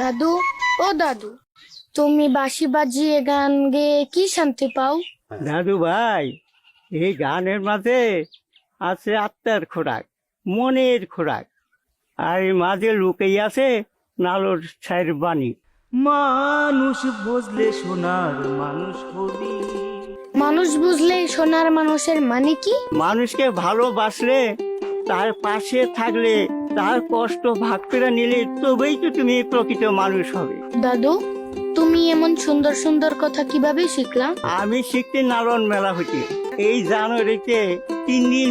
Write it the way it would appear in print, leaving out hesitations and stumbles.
দাদু, ও দাদু, তুমি বাঁশি বাজিয়ে গান গেয়ে কি শান্তি পাও? দাদু ভাই, এই গানের মাঝে আছে আত্মার খোরাক, মনের খোরাক, আর এর মাঝে লুকেই আছে নালোর ছায়ের বাণী। মানুষ বুঝলে সোনার মানুষ হবি। মানুষ বুঝলে সোনার মানুষের মানে কি? মানুষকে ভালোবাসলে, তার পাশে থাকলে, তার কষ্ট ভাগ করে নিলে তবেই তো তুমি প্রকৃত মানুষ হবে। দাদু, তুমি এমন সুন্দর সুন্দর কথা কিভাবে শিখলা? আমি শিখতে নালন মেলা হইতে এই জানুয়ারিতে 3 দিন